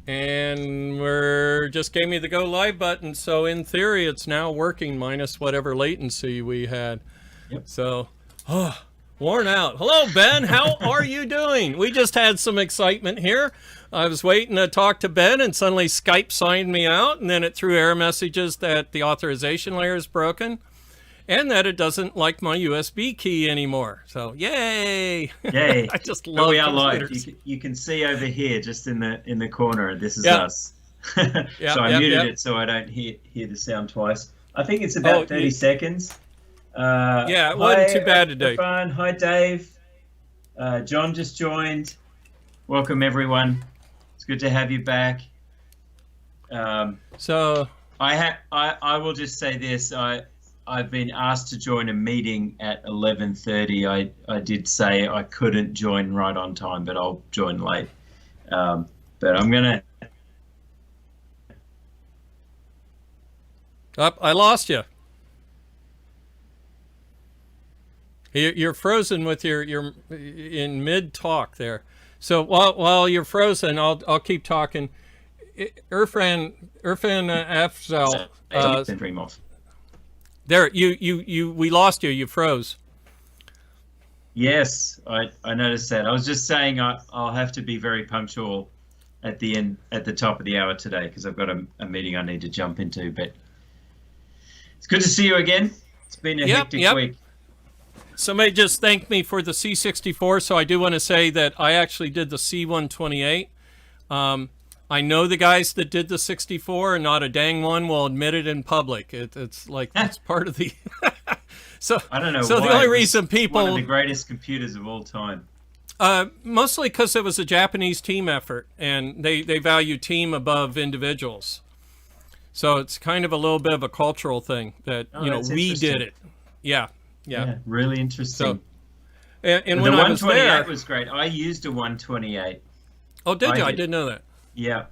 And we're just gave me the go live button. So in theory, it's now working minus whatever latency we had. Yep. So, worn out. Hello, Ben. How are you doing? We just had some excitement here. I was waiting to talk to Ben, and suddenly Skype signed me out, and then it threw error messages that the authorization layer is broken, and that it doesn't like my USB key anymore. So, yay! Yay! I just love we are computers. live. You can see over here, just in the corner. This is us. So I muted it so I don't hear the sound twice. I think it's about 30 seconds. It wasn't too bad today. Hi, Dave. John just joined. Welcome, everyone. It's good to have you back. So I will just say this. I've been asked to join a meeting at 11:30. I did say I couldn't join right on time, but I'll join late. But I'm gonna. I lost you. You're frozen with your in mid talk there. So while you're frozen, I'll keep talking. Irfan Afzal. Dream off. There, we lost you. You froze. Yes, I noticed that. I was just saying I'll have to be very punctual at the top of the hour today because I've got a meeting I need to jump into. But it's good to see you again. It's been a hectic week. Somebody just thanked me for the C64, so I do want to say that I actually did the C128. I know the guys that did the 64, and not a dang one will admit it in public. It's like it's part of the. So I don't know. So the only reason people one of the greatest computers of all time. Mostly because it was a Japanese team effort, and they value team above individuals. So it's kind of a little bit of a cultural thing that we did it. Yeah. Really interesting. So, and when I was there, the 128 was great. I used a 128. Oh, did you? I didn't know that. Yeah.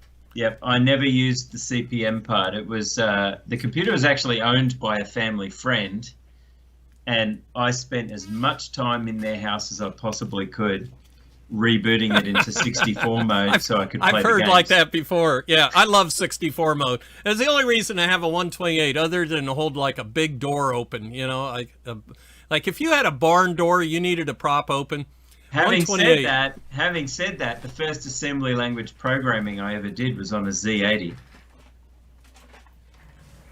I never used the CPM part. It was the computer was actually owned by a family friend, and I spent as much time in their house as I possibly could, rebooting it into 64 mode so I could play the games. I've heard like that before. Yeah, I love 64 mode. It's the only reason I have a 128, other than to hold like a big door open. Like if you had a barn door, you needed a prop open. Having said that, the first assembly language programming I ever did was on a Z80.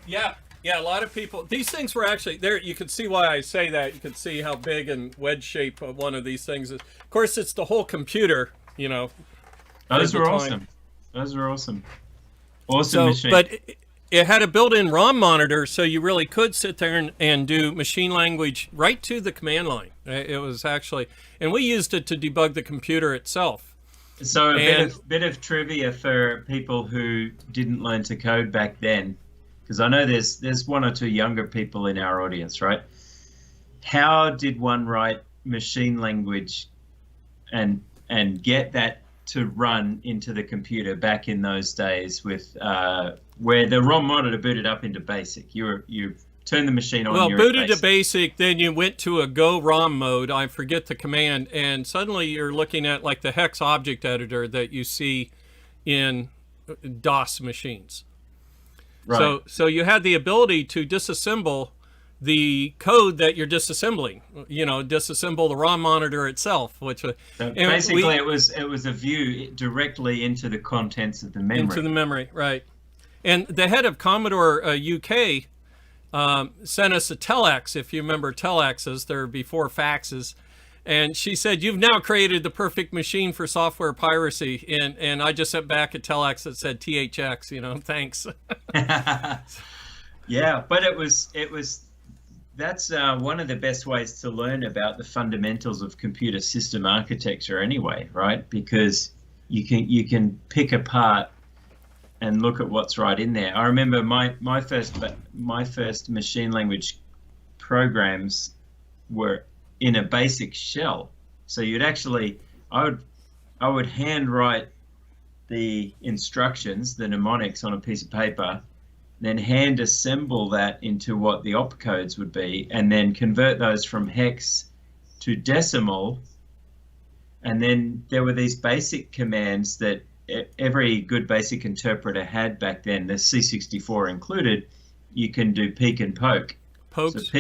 Yeah, a lot of people. These things were actually there. You can see why I say that. You can see how big and wedge shape one of these things is. Of course, it's the whole computer. Those were awesome. Awesome machine. But it had a built-in ROM monitor, so you really could sit there and do machine language right to the command line. It was actually, and we used it to debug the computer itself. So a bit of trivia for people who didn't learn to code back then, because I know there's one or two younger people in our audience, right? How did one write machine language and get that to run into the computer back in those days with where the ROM monitor booted up into BASIC? You turn the machine on. Well, booted to BASIC, then you went to a Go ROM mode. I forget the command, and suddenly you're looking at like the hex object editor that you see in DOS machines. Right. So you had the ability to disassemble the code that you're disassembling. Disassemble the ROM monitor itself, which basically it was a view directly into the contents of the memory. Into the memory, right? And the head of Commodore UK sent us a telex, if you remember telexes, they're before faxes. And she said, "You've now created the perfect machine for software piracy." And I just sent back a telex that said THX, thanks. Yeah, but it was that's one of the best ways to learn about the fundamentals of computer system architecture anyway, right? Because you can pick apart and look at what's right in there. I remember my first machine language programs were in a BASIC shell. So you'd actually, I would handwrite the instructions, the mnemonics on a piece of paper, then hand assemble that into what the opcodes would be, and then convert those from hex to decimal. And then there were these basic commands that every good basic interpreter had back then, the C64 included, you can do peek and poke. Pokes. So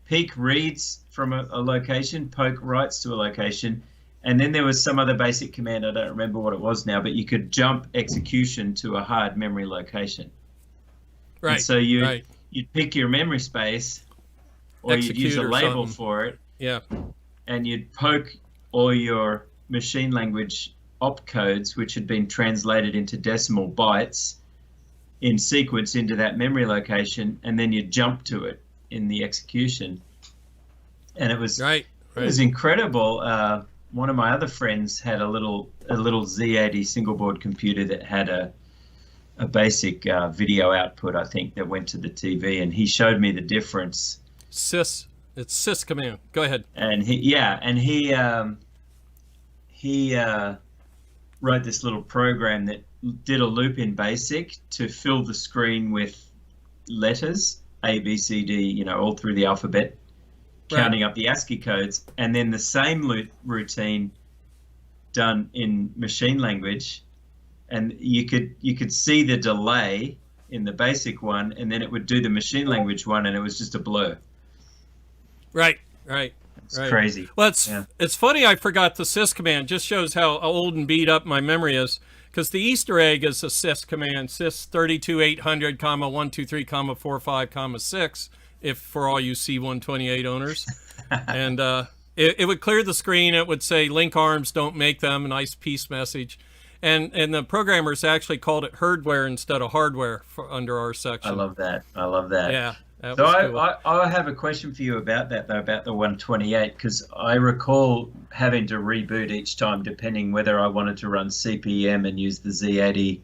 peek reads from a location, poke writes to a location, and then there was some other basic command, I don't remember what it was now, but you could jump execution to a hard memory location. Right. And so you'd pick your memory space, or you'd use a label for it. Yeah. And you'd poke all your machine language opcodes, which had been translated into decimal bytes in sequence into that memory location, and then you'd jump to it in the execution. And it was It was incredible. One of my other friends had a little Z80 single board computer that had a basic video output, I think, that went to the TV, and he showed me the difference. It's sys command. Go ahead. And he wrote this little program that did a loop in BASIC to fill the screen with letters, A, B, C, D, all through the alphabet, counting up the ASCII codes, and then the same loop routine done in machine language, and you could see the delay in the BASIC one, and then it would do the machine language one, and it was just a blur. Right. It's crazy. Well, it's funny I forgot the sys command. Just shows how old and beat up my memory is. Because the Easter egg is a sys command, sys 32800, 123, 45, 6, if for all you C128 owners. And it would clear the screen. It would say link arms, don't make them, a nice peace message. And the programmers actually called it herdware instead of hardware under our section. I love that. Yeah. So I have a question for you about that, though, about the 128, because I recall having to reboot each time depending whether I wanted to run CPM and use the Z80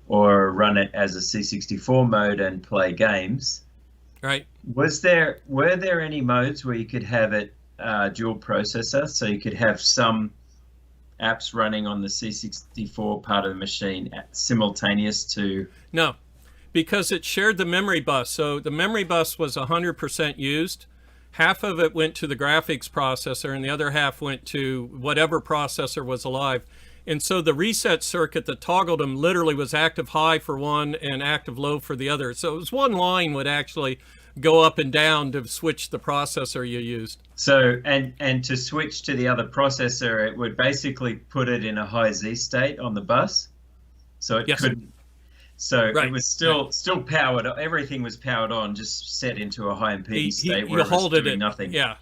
or run it as a C64 mode and play games. Right. Were there any modes where you could have it dual processor, so you could have some apps running on the C64 part of the machine simultaneous to... No. Because it shared the memory bus. So the memory bus was 100% used. Half of it went to the graphics processor and the other half went to whatever processor was alive. And so the reset circuit that toggled them literally was active high for one and active low for the other. So it was one line would actually go up and down to switch the processor you used. So, and to switch to the other processor, it would basically put it in a high Z state on the bus. So it couldn't. So it was still powered. Everything was powered on, just set into a high impedance state where it was doing nothing. Yeah.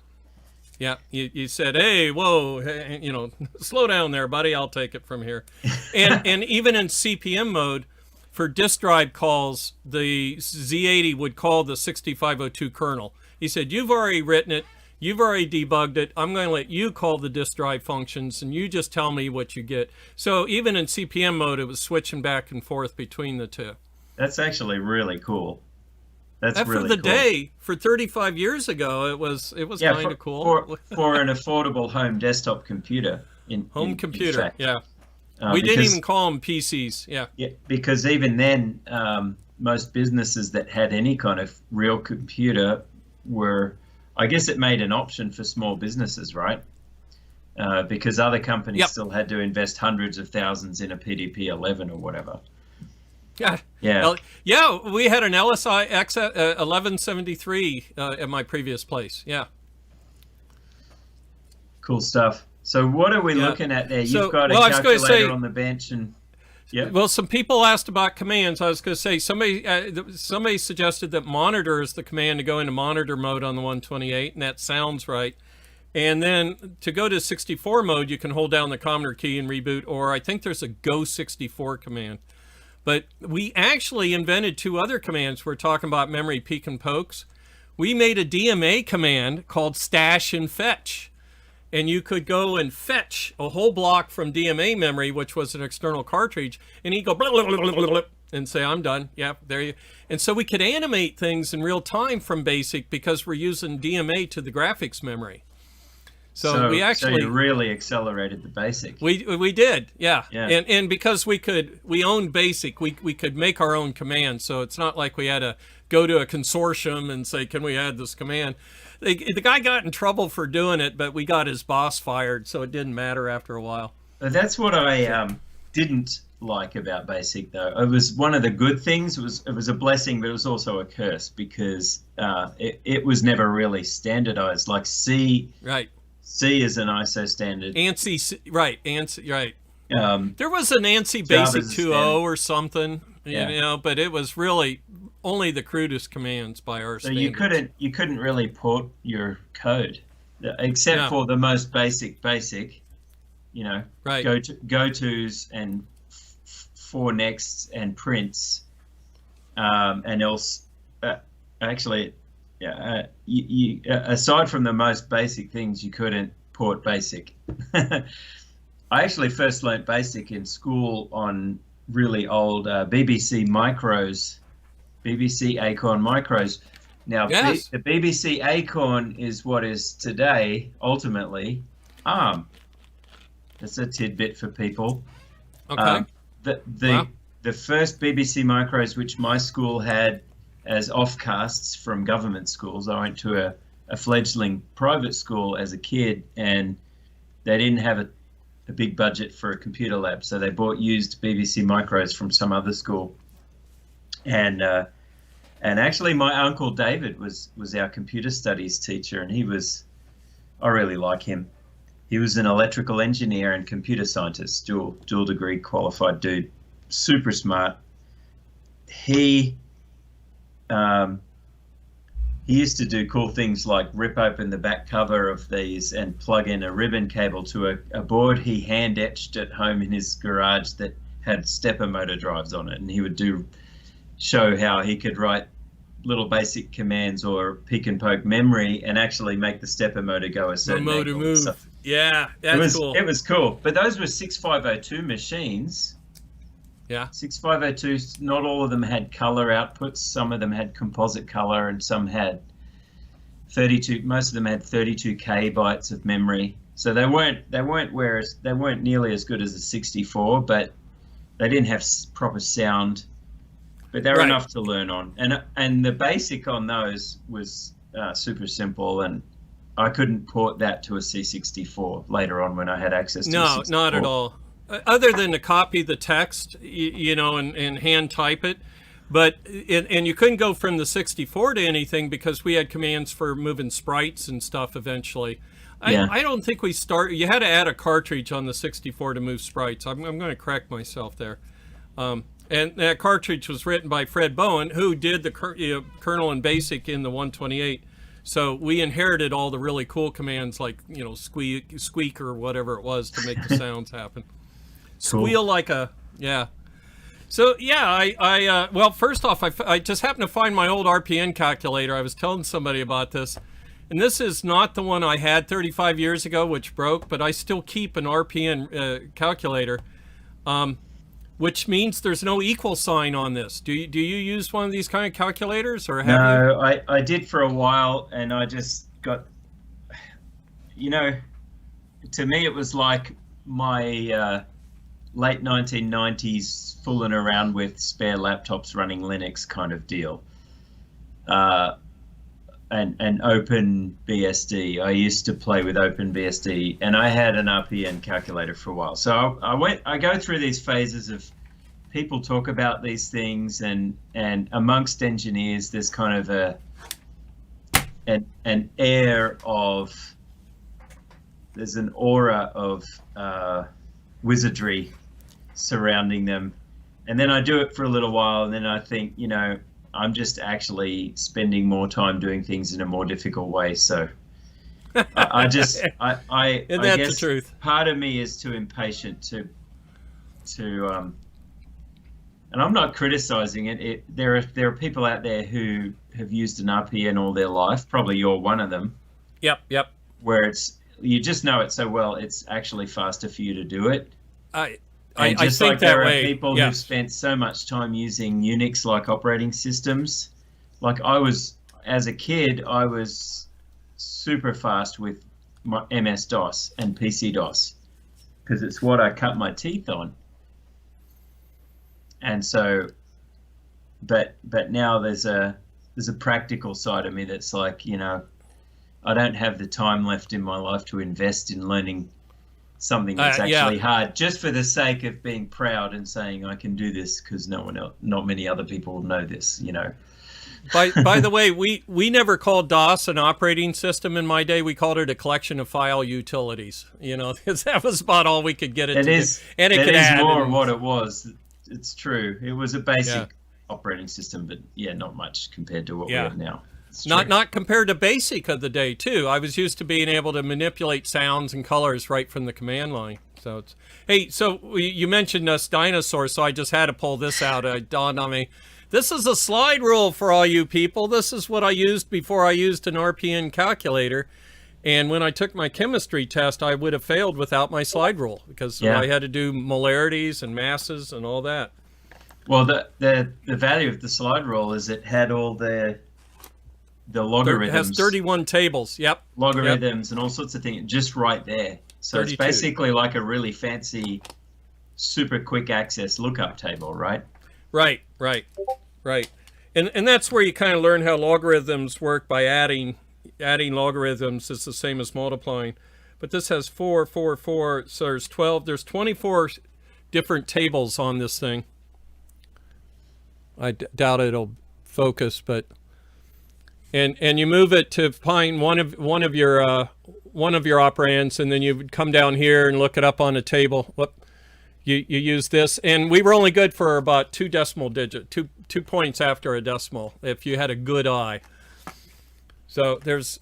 You said, hey, whoa, slow down there, buddy. I'll take it from here. And even in CPM mode, for disk drive calls, the Z80 would call the 6502 kernel. He said, you've already written it. You've already debugged it. I'm going to let you call the disk drive functions, and you just tell me what you get. So even in CPM mode, it was switching back and forth between the two. That's actually really cool. That's really cool. For the cool. day, for 35 years ago, it was kind of cool. For an affordable home desktop computer. Computer, yeah. We didn't even call them PCs, yeah. Yeah, because even then, most businesses that had any kind of real computer were... I guess it made an option for small businesses, right? Because other companies still had to invest hundreds of thousands in a PDP-11 or whatever. Yeah. We had an LSI X 1173 at my previous place. Yeah. Cool stuff. So what are we looking at there? You've got a calculator on the bench, and Well, some people asked about commands. I was going to say somebody suggested that monitor is the command to go into monitor mode on the 128, and that sounds right. And then to go to 64 mode, you can hold down the Commodore key and reboot, or I think there's a Go 64 command. But we actually invented two other commands. We're talking about memory peek and pokes. We made a DMA command called stash and fetch. And you could go and fetch a whole block from DMA memory, which was an external cartridge, and he'd go blah, blah, blah, blah, blah, and say, I'm done. Yeah, there you. And so we could animate things in real time from BASIC because we're using DMA to the graphics memory. So we actually really accelerated the BASIC. We did, yeah. And because we owned BASIC, we could make our own command. So it's not like we had to go to a consortium and say, can we add this command? The guy got in trouble for doing it, but we got his boss fired, so it didn't matter after a while. That's what I didn't like about BASIC though. It was one of the good things. It was a blessing, but it was also a curse because it was never really standardized. Like C is an ISO standard. ANSI, right? ANSI, right. There was an ANSI Java's BASIC 2.0 or something, Yeah. you know, but it was really only the crudest commands by our So standards. you couldn't really port your code except No. for the most basic, you know, Right. go tos and for nexts and prints, and else actually, yeah, aside from the most basic things, you couldn't port BASIC. I actually first learnt BASIC in school on really old BBC micros, BBC Acorn micros. Now, Yes. the BBC Acorn is what is today, ultimately, ARM. That's a tidbit for people. Okay. Wow. The first BBC micros, which my school had as offcasts from government schools, I went to a fledgling private school as a kid, and they didn't have a big budget for a computer lab, so they bought used BBC micros from some other school. And actually, my uncle David was our computer studies teacher, and I really like him. He was an electrical engineer and computer scientist, dual degree qualified dude, super smart. He used to do cool things like rip open the back cover of these and plug in a ribbon cable to a board he hand etched at home in his garage that had stepper motor drives on it, and he would show how he could write little basic commands or pick and poke memory and actually make the stepper motor go a certain motor angle. move. So Yeah, that's cool. it was cool, but those were 6502 machines. Yeah. 6502s, not all of them had color outputs. Some of them had composite color, and some had 32. Most of them had 32K bytes of memory. So they weren't nearly as good as a 64, but they didn't have proper sound. But they were Right. enough to learn on, and the basic on those was super simple, and I couldn't port that to a C64 later on when I had access to a No, 64. not at all. Other than to copy the text, you know, and hand type it. But and you couldn't go from the 64 to anything because we had commands for moving sprites and stuff eventually. Yeah. I don't think you had to add a cartridge on the 64 to move sprites. I'm going to correct myself there. And that cartridge was written by Fred Bowen, who did the kernel and BASIC in the 128. So we inherited all the really cool commands like, you know, squeak or whatever it was to make the sounds happen. Cool. Squeal like a, yeah. So yeah, well, first off, I just happened to find my old RPN calculator. I was telling somebody about this, and this is not the one I had 35 years ago, which broke, but I still keep an RPN calculator, which means there's no equal sign on this. Do you use one of these kind of calculators, or have you? No, I did for a while, and I just got, you know, to me it was like my late 1990s fooling around with spare laptops running Linux kind of deal. And OpenBSD. I used to play with OpenBSD, and I had an RPN calculator for a while. So I go through these phases of people talk about these things, and amongst engineers, there's kind of an air of, there's an aura of wizardry surrounding them. And then I do it for a little while, and then I think, you know, I'm just actually spending more time doing things in a more difficult way. So I guess the truth. Part of me is too impatient to and I'm not criticizing it. There are people out there who have used an RPN all their life. Probably you're one of them. Yep. Where you just know it so well, it's actually faster for you to do it. I just think like there that are way. people Yeah. who've spent so much time using Unix-like operating systems. Like as a kid, I was super fast with my MS-DOS and PC-DOS because it's what I cut my teeth on. And so, but now there's a practical side of me that's like, you know, I don't have the time left in my life to invest in learning something that's Yeah. actually hard, just for the sake of being proud and saying I can do this because not many other people know this, you know. By the way, we never called DOS an operating system in my day. We called it a collection of file utilities, you know, because that was about all we could get it to do. And it could add more what it was. It's true. It was a basic Yeah. operating system, but yeah, not much compared to what we Yeah. have now. It's true. Not compared to BASIC of the day too. I was used to being able to manipulate sounds and colors right from the command line. So it's, hey, so you mentioned us dinosaurs, so I just had to pull this out. It dawned on me. This is a slide rule for all you people. This is what I used before I used an RPN calculator. And when I took my chemistry test, I would have failed without my slide rule because I had to do molarities and masses and all that. Well, the value of the slide rule is it had all the logarithms. It has 31 tables. Yep. Logarithms and all sorts of things just right there. So 32. It's basically like a really fancy, super quick access lookup table, right? Right. And that's where you kind of learn how logarithms work by adding logarithms. It's the same as multiplying. But this has 4, 4, 4, so there's 12. There's 24 different tables on this thing. I doubt it'll focus, but and you move it to find one of your operands, and then you would come down here and look it up on a table. Whoop. You use this, and we were only good for about 2 decimal digit, two points after a decimal, if you had a good eye. So it's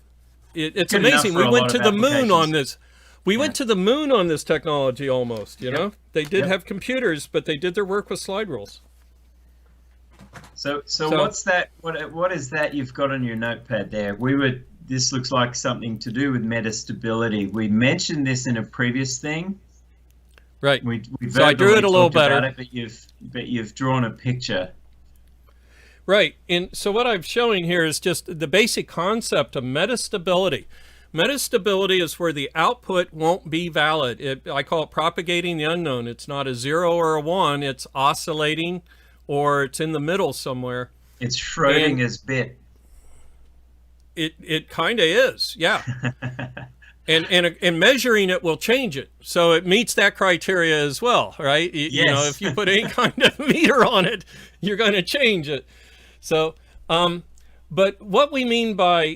Good amazing. enough for We a went lot to of the moon applications. on this. We went to the moon on this technology almost. You know, they did Yep. have computers, but they did their work with slide rules. So what's that? What is that you've got on your notepad there? This looks like something to do with metastability. We mentioned this in a previous thing. Right. We So I drew it a little talked about better. it, but you've drawn a picture. Right. And so what I'm showing here is just the basic concept of metastability. Metastability is where the output won't be valid. I call it propagating the unknown. It's not a 0 or a 1. It's oscillating, or it's in the middle somewhere. It's Schrodinger's bit. It kind of is, yeah. And measuring it will change it, so it meets that criteria as well, right? You know, if you put any kind of meter on it, you're going to change it. So, but what we mean by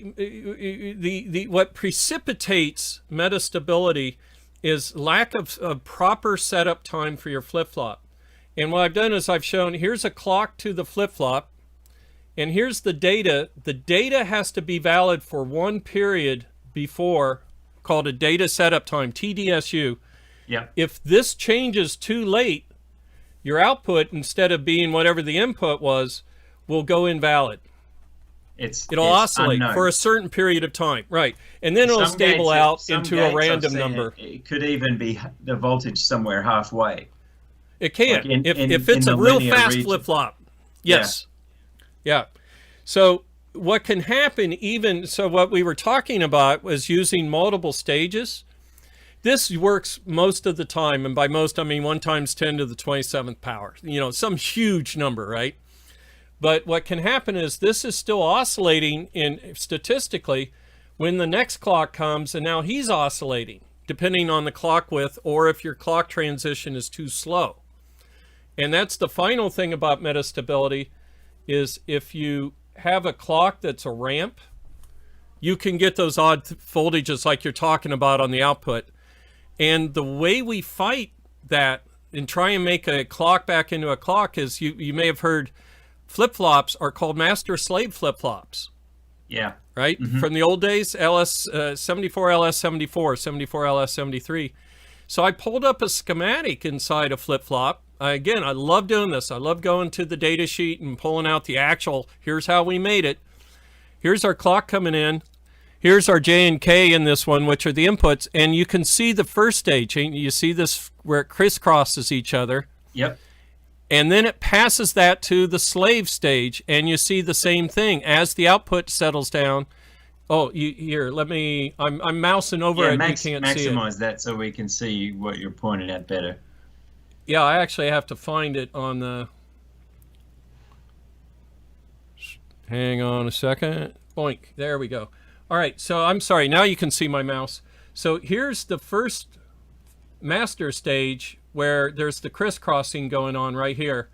what precipitates metastability is lack of proper setup time for your flip-flop. And what I've done is I've shown, here's a clock to the flip-flop, and here's the data. The data has to be valid for one period before, called a data setup time, TDSU. Yeah. If this changes too late, your output, instead of being whatever the input was, will go invalid. It'll oscillate unknown. for a certain period of time, right? And then it'll stable out into a random number. It could even be the voltage somewhere halfway. It can, Like if it's in a the real linear fast region. flip-flop. Yes. Yeah. So what can happen so what we were talking about was using multiple stages. This works most of the time, and by most I mean 1 times 10 to the 27th power. You know, some huge number, right? But what can happen is this is still oscillating statistically when the next clock comes, and now he's oscillating, depending on the clock width or if your clock transition is too slow. And that's the final thing about metastability, is if you have a clock that's a ramp, you can get those odd voltages like you're talking about on the output. And the way we fight that and try and make a clock back into a clock is, you may have heard, flip-flops are called master-slave flip-flops. Yeah. Right? From the old days, LS 74, LS 74, 74, LS 73. So I pulled up a schematic inside a flip-flop. Again, I love doing this. I love going to the data sheet and pulling out the actual, here's how we made it. Here's our clock coming in. Here's our J and K in this one, which are the inputs. And you can see the first stage. You see this where it crisscrosses each other. Yep. And then it passes that to the slave stage, and you see the same thing as the output settles down. Oh, here, let me, I'm mousing over it, you can't see it. Maximize that so we can see what you're pointing at better. Yeah, I actually have to find it on the, hang on a second. Boink, there we go. All right, so I'm sorry, now you can see my mouse. So here's the first master stage where there's the crisscrossing going on right here.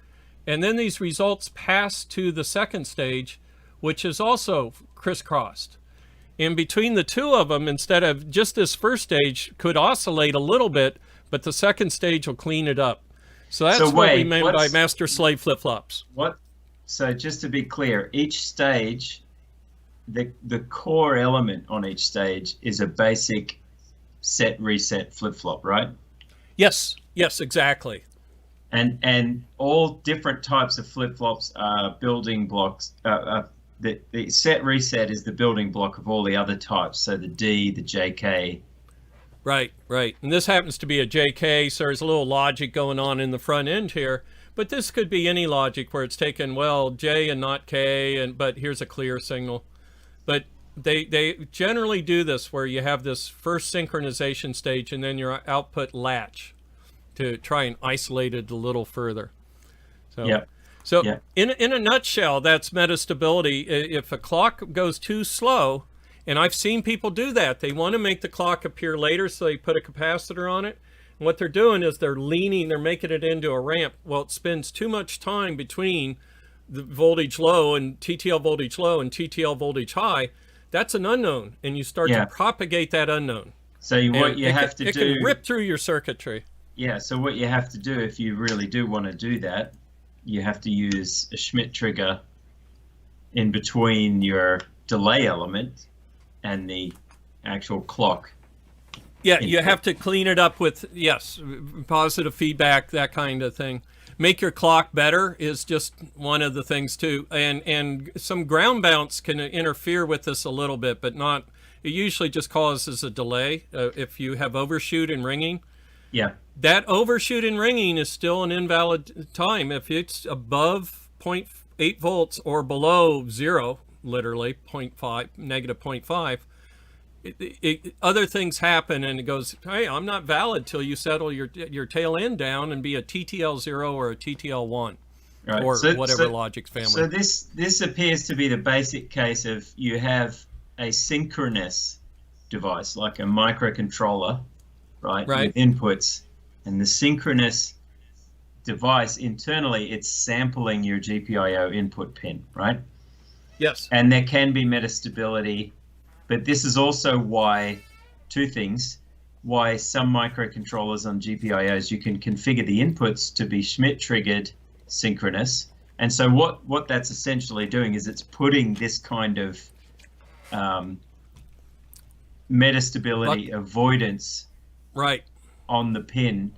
And then these results pass to the second stage, which is also crisscrossed. In between the two of them, instead of just this first stage could oscillate a little bit, but the second stage will clean it up. So that's what we mean by master-slave flip-flops. What? So just to be clear, each stage, the core element on each stage is a basic set reset flip-flop, right? Yes, exactly. And all different types of flip-flops are building blocks. The set reset is the building block of all the other types. So the D, the JK. Right. And this happens to be a JK, so there's a little logic going on in the front end here. But this could be any logic where it's taken, well, J and not K, but here's a clear signal. But they generally do this where you have this first synchronization stage and then your output latch to try and isolate it a little further. In a nutshell, that's metastability. If a clock goes too slow, and I've seen people do that, they want to make the clock appear later, so they put a capacitor on it. And what they're doing is they're making it into a ramp. Well, it spends too much time between the voltage low and TTL voltage low and TTL voltage high. That's an unknown, and you start to propagate that unknown. So it can rip through your circuitry. Yeah, so what you have to do if you really do want to do that, you have to use a Schmidt trigger in between your delay element and the actual clock. Yeah, you have to clean it up with, positive feedback, that kind of thing. Make your clock better is just one of the things too. And some ground bounce can interfere with this a little bit, but not, it usually just causes a delay if you have overshoot and ringing. Yeah. That overshoot and ringing is still an invalid time. If it's above 0.8 volts or below 0, literally negative 0.5, other things happen and it goes, hey, I'm not valid till you settle your tail end down and be a TTL0 or a TTL1 or whatever logic's family. So this appears to be the basic case of you have a synchronous device like a microcontroller, right? With inputs, and the synchronous device internally, it's sampling your GPIO input pin, right? Yes. And there can be metastability, but this is also why some microcontrollers on GPIOs, you can configure the inputs to be Schmidt triggered synchronous. And so what that's essentially doing is it's putting this kind of metastability avoidance on the pin.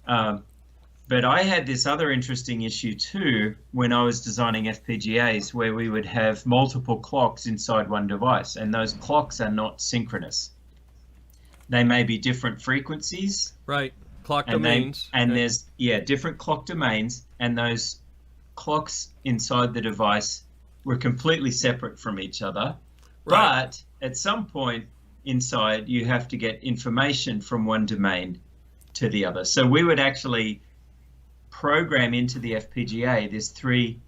But I had this other interesting issue too when I was designing FPGAs where we would have multiple clocks inside one device, and those clocks are not synchronous. They may be different frequencies. Right, clock domains. There's different clock domains, and those clocks inside the device were completely separate from each other. Right. But at some point inside, you have to get information from one domain to the other. So we would actually program into the FPGA this three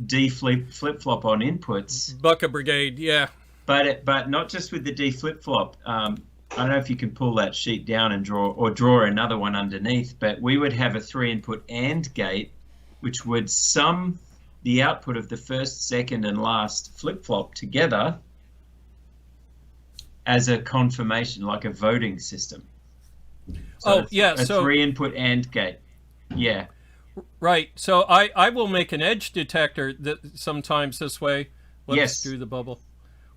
D flip-flop on inputs. Bucket brigade, yeah. But not just with the D flip-flop. I don't know if you can pull that sheet down and draw another one underneath, but we would have a 3-input AND gate which would sum the output of the first, second, and last flip-flop together as a confirmation, like a voting system. So a 3-input AND gate. Yeah. Right. So I will make an edge detector that sometimes this way. Let's do the bubble.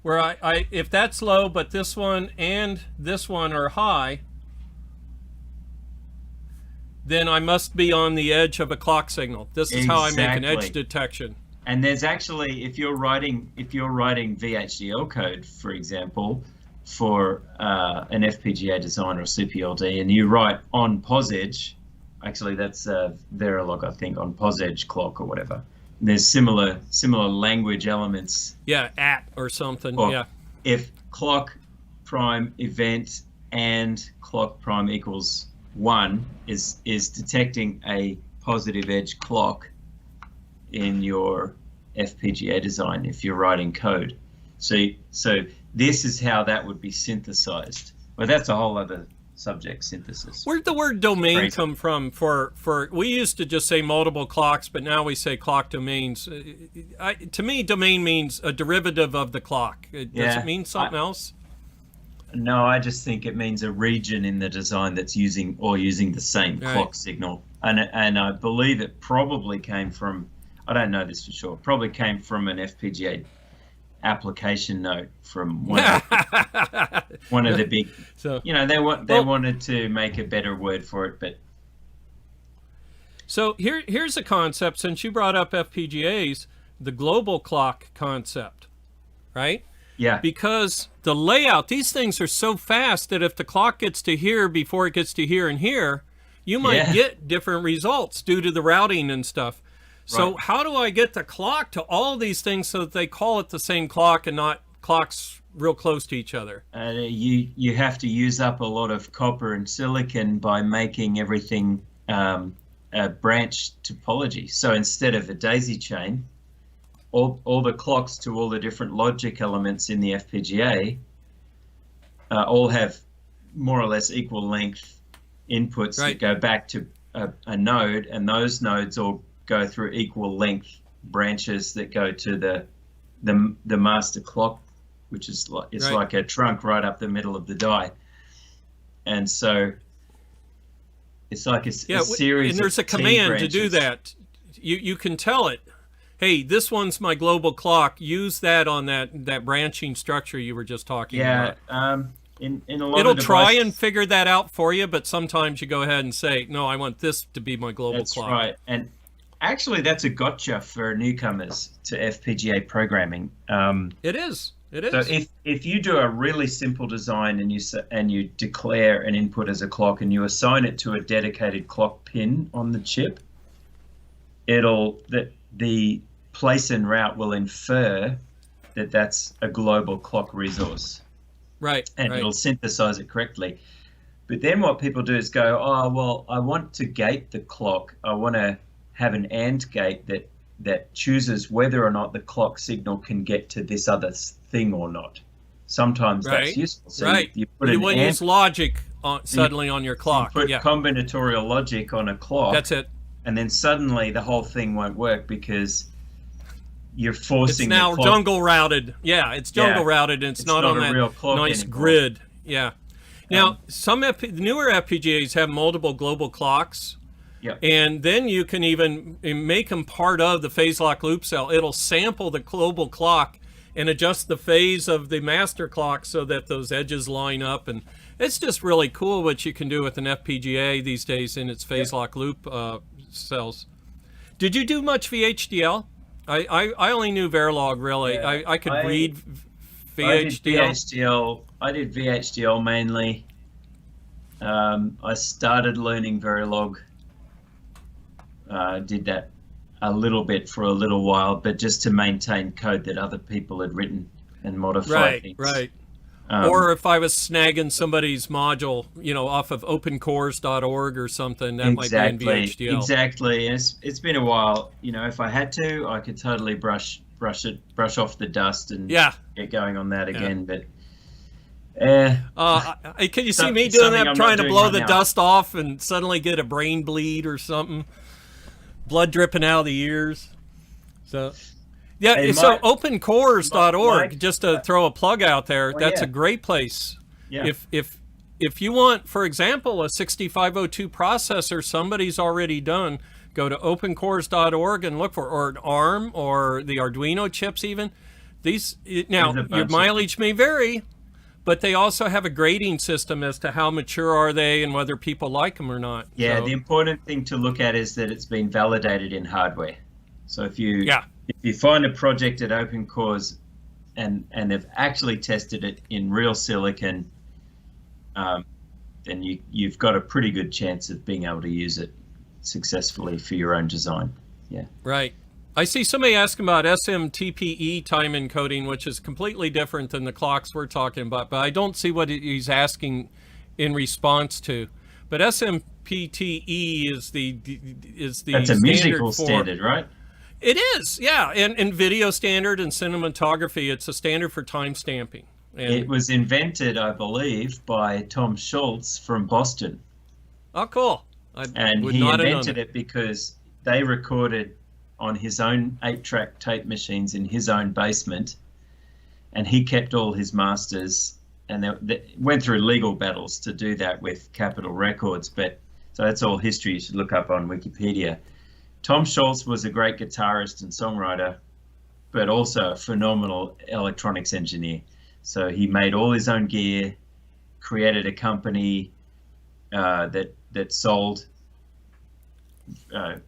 Where I if that's low, but this one and this one are high, then I must be on the edge of a clock signal. This is how I make an edge detection. And there's actually, if you're writing VHDL code, for example, for an FPGA design or CPLD, and you write on POSEDGE, actually that's Verilog, I think, on POSEDGE clock or whatever. There's similar language elements. Yeah, at or something. Or if clock prime event and clock prime equals 1 is detecting a positive edge clock in your FPGA design if you're writing code. So this is how that would be synthesized Well, that's a whole other subject, synthesis. Where'd the word domain come from for we used to just say multiple clocks, but now we say clock domains. To me, domain means a derivative of the clock. Does it mean something else? No, I just think it means a region in the design that's using the same clock signal. And I believe it probably came from, I don't know this for sure, probably came from an FPGA application note from one of the big, so, you know, they wanted to make a better word for it, but. So here's a concept, since you brought up FPGAs, the global clock concept, right? Yeah. Because the layout, these things are so fast that if the clock gets to here before it gets to here and here, you might get different results due to the routing and stuff. So how do I get the clock to all these things so that they call it the same clock and not clocks real close to each other? You have to use up a lot of copper and silicon by making everything a branch topology. So instead of a daisy chain, all the clocks to all the different logic elements in the FPGA all have more or less equal length inputs that go back to a node, and those nodes all go through equal length branches that go to the master clock, which is like a trunk right up the middle of the die. And so it's like a series. And there's a of command to do that. You can tell it, hey, this one's my global clock. Use that on that branching structure you were just talking about. In a lot It'll of try and figure that out for you, but sometimes you go ahead and say, no, I want this to be my global clock. That's right. And actually, that's a gotcha for newcomers to FPGA programming. It is. It is. So if you do a really simple design and you declare an input as a clock and you assign it to a dedicated clock pin on the chip, the place and route will infer that that's a global clock resource. Right. And it'll synthesize it correctly. But then what people do is go, oh, well, I want to gate the clock. I want to have an AND gate that chooses whether or not the clock signal can get to this other thing or not. Sometimes that's useful. So you wouldn't use logic suddenly on your clock. You put combinatorial logic on a clock. That's it. And then suddenly the whole thing won't work because you're forcing it's now the clock. Jungle routed. Yeah, it's jungle routed, and it's not on that real clock nice anymore. grid. Yeah. Now, some newer FPGAs have multiple global clocks. Yep. And then you can even make them part of the phase lock loop cell. It'll sample the global clock and adjust the phase of the master clock so that those edges line up. And it's just really cool what you can do with an FPGA these days in its phase lock loop cells. Did you do much VHDL? I only knew Verilog, really. Yeah, I could read VHDL. I did VHDL mainly. I started learning Verilog. Did that a little bit for a little while, but just to maintain code that other people had written and modify things. Right. Or if I was snagging somebody's module, off of opencores.org or something, that might be in VHDL. Exactly. It's been a while. If I had to, I could totally brush off the dust and get going on that again. But can you see me doing that, trying to blow the dust off and suddenly get a brain bleed or something? Blood dripping out of the ears. So opencores.org, just to throw a plug out there, that's a great place. Yeah. If you want, for example, a 6502 processor somebody's already done, go to opencores.org and look for, or an ARM or the Arduino chips even. Your mileage may vary, but they also have a grading system as to how mature are they and whether people like them or not. Yeah, so the important thing to look at is that it's been validated in hardware. So if you find a project at OpenCores and they've actually tested it in real silicon, then you've got a pretty good chance of being able to use it successfully for your own design. Yeah. Right. I see somebody asking about SMTPE time encoding, which is completely different than the clocks we're talking about, but I don't see what he's asking in response to. But SMPTE is the That's a musical standard, right? It is, yeah. And video standard and cinematography, it's a standard for time stamping. And, it was invented, I believe, by Tom Schultz from Boston. oh, cool. And he invented it because they recorded on his own 8-track tape machines in his own basement, and he kept all his masters, and they went through legal battles to do that with Capitol Records. But so that's all history you should look up on Wikipedia. Tom Schultz was a great guitarist and songwriter, but also a phenomenal electronics engineer. So he made all his own gear, created a company that sold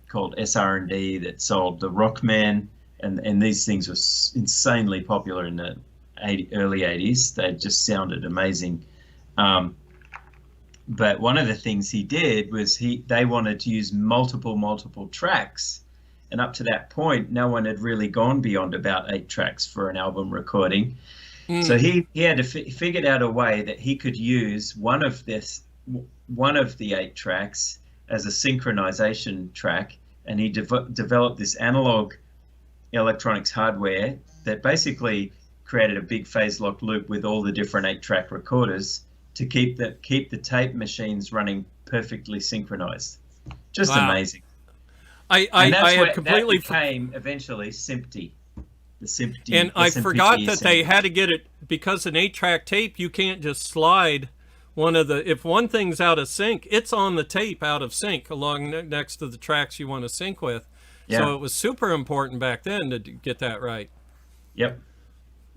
called SR&D, that sold the Rockman, and these things were insanely popular in the early 80s. They just sounded amazing. But one of the things he did was they wanted to use multiple tracks, and up to that point, no one had really gone beyond about 8 tracks for an album recording. So he had to figured out a way that he could use one of the 8 tracks as a synchronization track, and he developed this analog electronics hardware that basically created a big phase lock loop with all the different 8-track recorders to keep the tape machines running perfectly synchronized. Just amazing. That became eventually SMPTE. The SMPTE. And I forgot that they had to get it, because an 8-track tape, you can't just slide if one thing's out of sync, it's on the tape out of sync along next to the tracks you want to sync with. Yeah. So it was super important back then to get that right. Yep.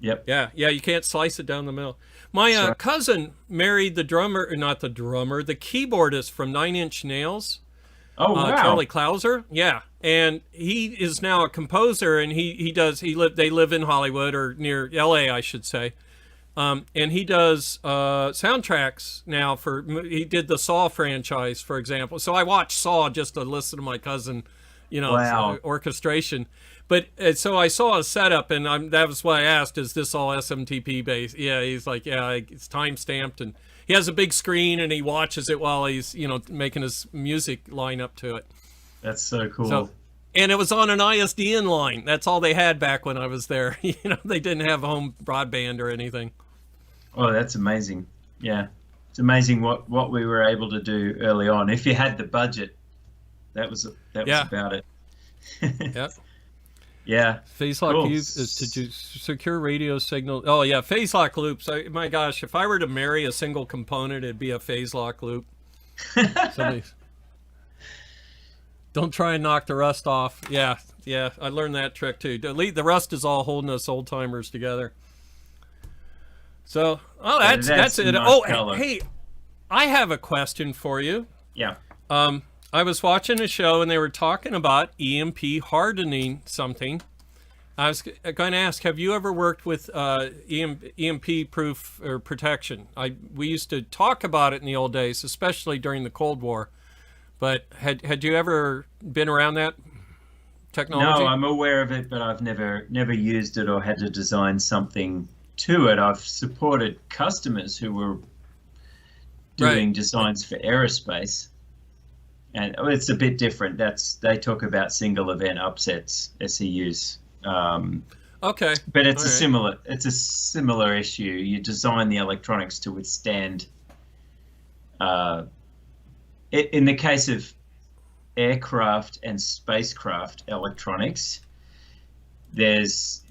Yeah, you can't slice it down the middle. My cousin married the keyboardist from 9 Inch Nails. Oh, wow. Charlie Clouser. Yeah. And he is now a composer, and they live in Hollywood, or near LA, I should say. And he does soundtracks now he did the Saw franchise, for example. So I watched Saw just to listen to my cousin, wow. Orchestration. But so I saw a setup, and that was why I asked, is this all SMTP based? Yeah, he's like, yeah, it's time stamped, and he has a big screen, and he watches it while he's, making his music line up to it. That's so cool. And it was on an ISDN line. That's all they had back when I was there. They didn't have home broadband or anything. Oh, that's amazing. Yeah. It's amazing what we were able to do early on. If you had the budget, that was about it. Yeah. Yeah. Phase lock loop is to do secure radio signal. Oh, yeah. Phase lock loops. My gosh, if I were to marry a single component, it'd be a phase lock loop. Don't try and knock the rust off. Yeah. I learned that trick too. The rust is all holding us old timers together. So, that's it. Oh, hey, I have a question for you. Yeah. I was watching a show, and they were talking about EMP hardening something. I was going to ask, have you ever worked with EMP proof or protection? We used to talk about it in the old days, especially during the Cold War. But had you ever been around that technology? No, I'm aware of it, but I've never used it or had to design something to it. I've supported customers who were doing designs for aerospace, and it's a bit different. They talk about single event upsets, SEUs. Okay, but it's a similar issue. You design the electronics to withstand. In the case of aircraft and spacecraft electronics, there's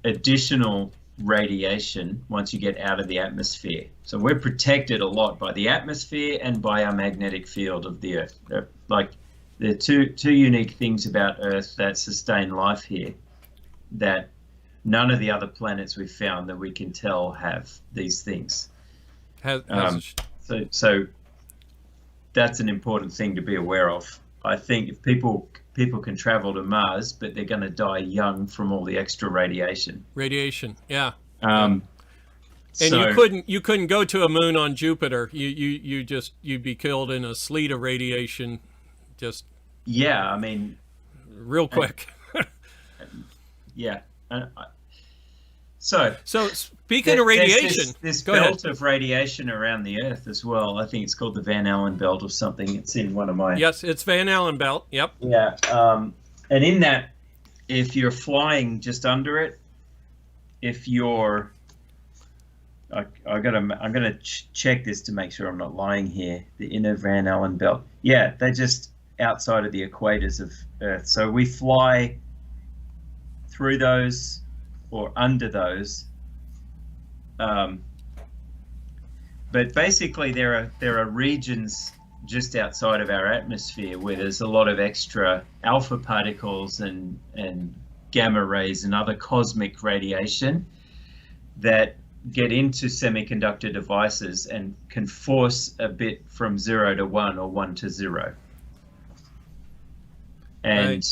additional radiation once you get out of the atmosphere. So we're protected a lot by the atmosphere and by our magnetic field of the Earth. There are two unique things about Earth that sustain life here that none of the other planets we've found that we can tell have these things. So that's an important thing to be aware of. I think if people can travel to Mars, but they're going to die young from all the extra radiation. Yeah. And you couldn't go to a moon on Jupiter. You'd be killed in a sleet of radiation. Yeah, I mean, real quick. Yeah. So speaking of radiation, this belt of radiation around the Earth as well. I think it's called the Van Allen belt or something. It's in one of my. Yes, it's Van Allen belt. Yep. Yeah. And in that, if you're flying just under it, if you're I'm gonna check this to make sure I'm not lying here. The inner Van Allen belt. Yeah, they're just outside of the equators of Earth. So we fly through those or under those. But basically, there are regions just outside of our atmosphere where there's a lot of extra alpha particles and gamma rays and other cosmic radiation that get into semiconductor devices and can force a bit from 0 to 1 or 1 to 0. And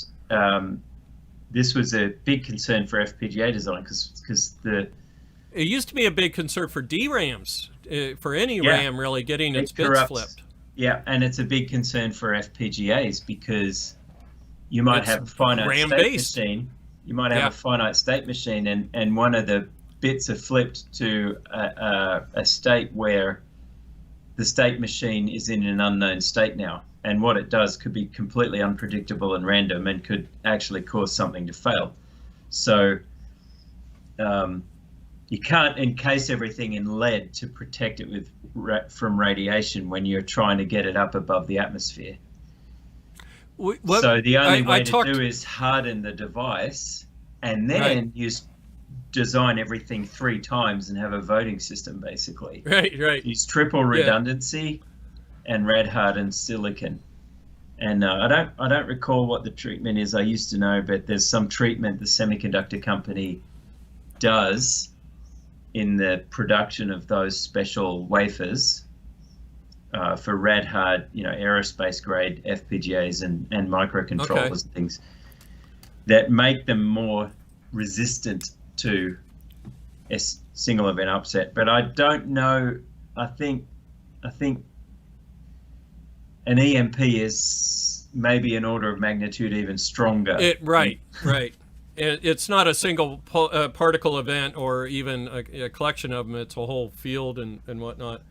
this was a big concern for FPGA design because it used to be a big concern for DRAMs, for any RAM really getting its bits flipped. Yeah, and it's a big concern for FPGAs because you might have a finite state machine. You might have a finite state machine, and one of the bits are flipped to a state where the state machine is in an unknown state now. And what it does could be completely unpredictable and random and could actually cause something to fail. So you can't encase everything in lead to protect it from radiation when you're trying to get it up above the atmosphere. So the only way to do is harden the device and then use design everything 3 times and have a voting system basically. Right. Use triple redundancy and rad hardened silicon. And I don't recall what the treatment is. I used to know, but there's some treatment the semiconductor company does in the production of those special wafers for rad hard, aerospace grade FPGAs and microcontrollers and things that make them more resistant to a single event upset. But I don't know. I think an EMP is maybe an order of magnitude even stronger. Right. It's not a single particle event or even a collection of them. It's a whole field and whatnot.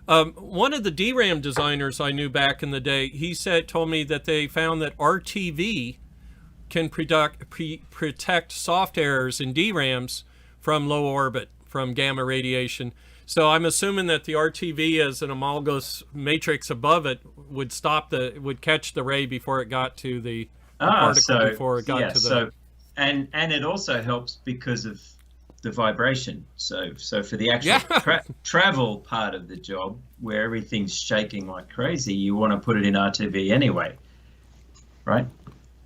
One of the DRAM designers I knew back in the day, he told me that they found that RTV can protect soft errors in DRAMs from low orbit, from gamma radiation. So I'm assuming that the RTV as an homologous matrix above it would catch the ray before it got to the particle before it got to the. And it also helps because of the vibration. So for the actual travel part of the job, where everything's shaking like crazy, you want to put it in RTV anyway, right?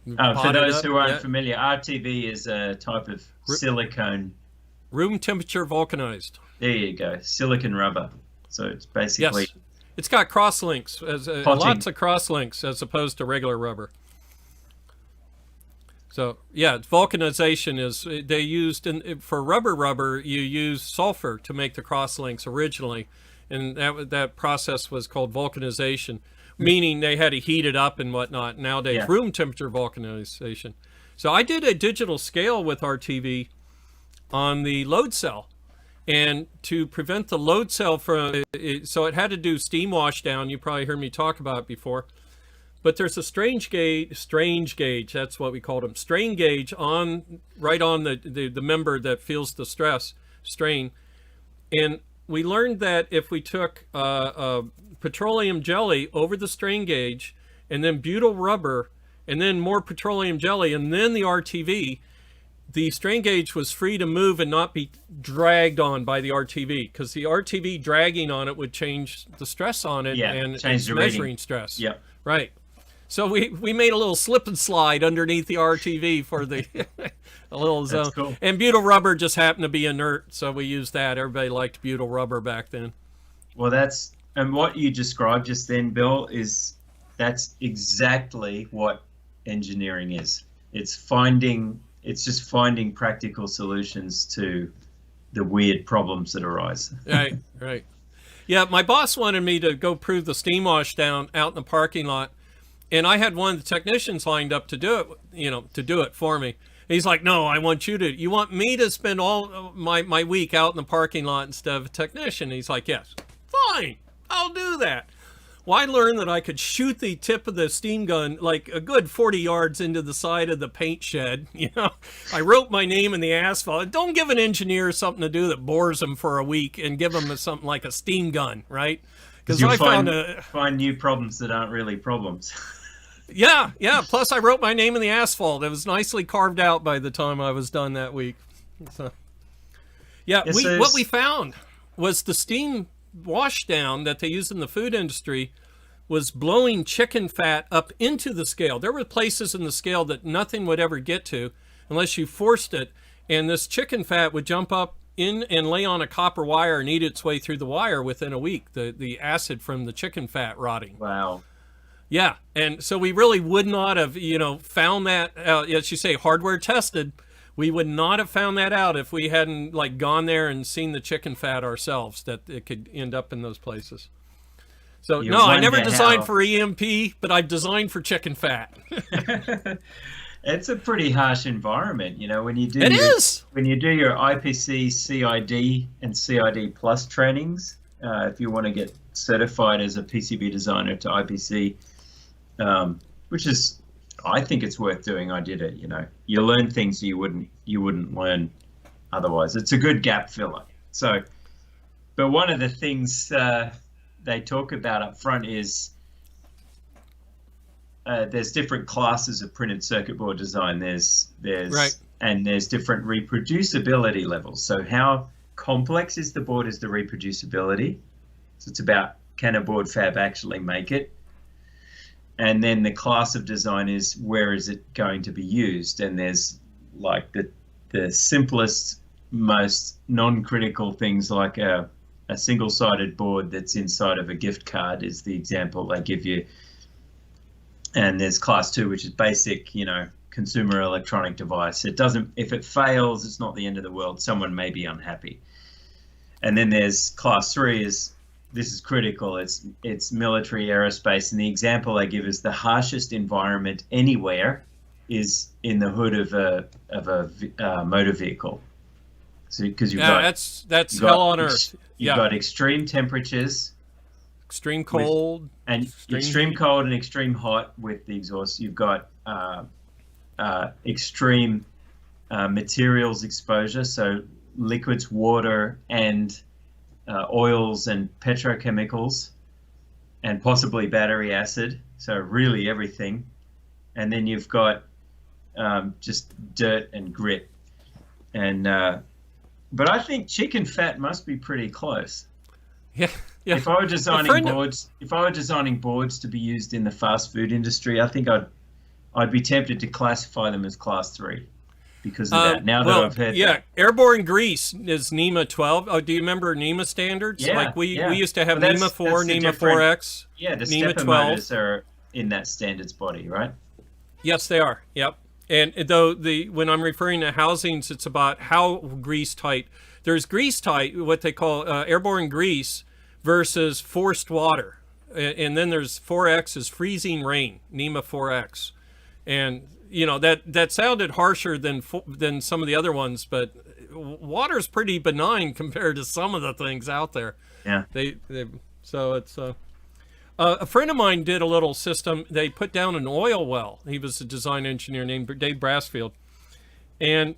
For those who aren't familiar, RTV is a type of silicone. Room temperature vulcanized. There you go, silicon rubber. So it's basically. Yes. It's got cross links, lots of cross links as opposed to regular rubber. So vulcanization is they used for rubber. You use sulfur to make the cross links originally, and that process was called vulcanization, meaning they had to heat it up and whatnot. Nowadays, room temperature vulcanization. So I did a digital scale with RTV on the load cell, and to prevent the load cell from so it had to do steam wash down. You probably heard me talk about it before. But there's a strain gauge, that's what we called them, strain gauge right on the member that feels the strain. And we learned that if we took petroleum jelly over the strain gauge and then butyl rubber and then more petroleum jelly and then the RTV, the strain gauge was free to move and not be dragged on by the RTV, because the RTV dragging on it would change the stress on it and change it's the measuring reading. Stress. Yeah. Right. So we made a little slip and slide underneath the RTV for the a little zone. That's cool. And butyl rubber just happened to be inert, so we used that. Everybody liked butyl rubber back then. Well, and what you described just then, Bill, that's exactly what engineering is. It's just finding practical solutions to the weird problems that arise. Right. Yeah, my boss wanted me to go prove the steam wash down out in the parking lot. And I had one of the technicians lined up to do it for me. And he's like, no, you want me to spend all my week out in the parking lot instead of a technician? And he's like, yes, fine, I'll do that. Well, I learned that I could shoot the tip of the steam gun like a good 40 yards into the side of the paint shed. I wrote my name in the asphalt. Don't give an engineer something to do that bores them for a week, and give them something like a steam gun, right? Because I find new problems that aren't really problems. Yeah. Plus, I wrote my name in the asphalt. It was nicely carved out by the time I was done that week. So, yeah, what we found was the steam washdown that they use in the food industry was blowing chicken fat up into the scale. There were places in the scale that nothing would ever get to unless you forced it, and this chicken fat would jump up in and lay on a copper wire and eat its way through the wire within a week, the acid from the chicken fat rotting. Wow. Yeah, and so we really would not have, found that, as you say, hardware tested. We would not have found that out if we hadn't gone there and seen the chicken fat ourselves, that it could end up in those places. So no, I never designed for EMP, but I've designed for chicken fat. It's a pretty harsh environment, when you do when you do your IPC, CID, and CID Plus trainings. If you want to get certified as a PCB designer to IPC, which is, I think it's worth doing. I did it. You learn things you wouldn't learn otherwise. It's a good gap filler. So, but one of the things they talk about up front is there's different classes of printed circuit board design. There's different reproducibility levels. So how complex is the board is the reproducibility. So it's about, can a board fab actually make it? And then the class of design is, where is it going to be used? And there's the simplest, most non-critical things, like a single-sided board that's inside of a gift card is the example they give you. And there's class 2, which is basic, consumer electronic device. If it fails, it's not the end of the world. Someone may be unhappy. And then there's class 3 this is critical. It's military aerospace, and the example they give is the harshest environment anywhere is in the hood of a motor vehicle. So because that's hell on earth. You've got extreme temperatures, extreme cold, extreme cold and extreme hot with the exhaust. You've got extreme materials exposure, so liquids, water, and oils and petrochemicals, and possibly battery acid, so really everything. And then you've got just dirt and grit. And but I think chicken fat must be pretty close. Yeah. If I were designing boards to be used in the fast food industry, I think I'd be tempted to classify them as class 3. Because of that. Now that I've heard that. Airborne grease is NEMA 12. Oh, do you remember NEMA standards? Yeah, we used to have NEMA 4, NEMA 4X. Yeah, the NEMA stepper 12. motors are in that standards body, right? Yes, they are. Yep. And though when I'm referring to housings, it's about how grease tight. There's grease tight, what they call airborne grease, versus forced water. And then there's 4X is freezing rain, NEMA 4X. And that sounded harsher than some of the other ones, but water's pretty benign compared to some of the things out there. Yeah. So it's a friend of mine did a little system. They put down an oil well. He was a design engineer named Dave Brassfield, and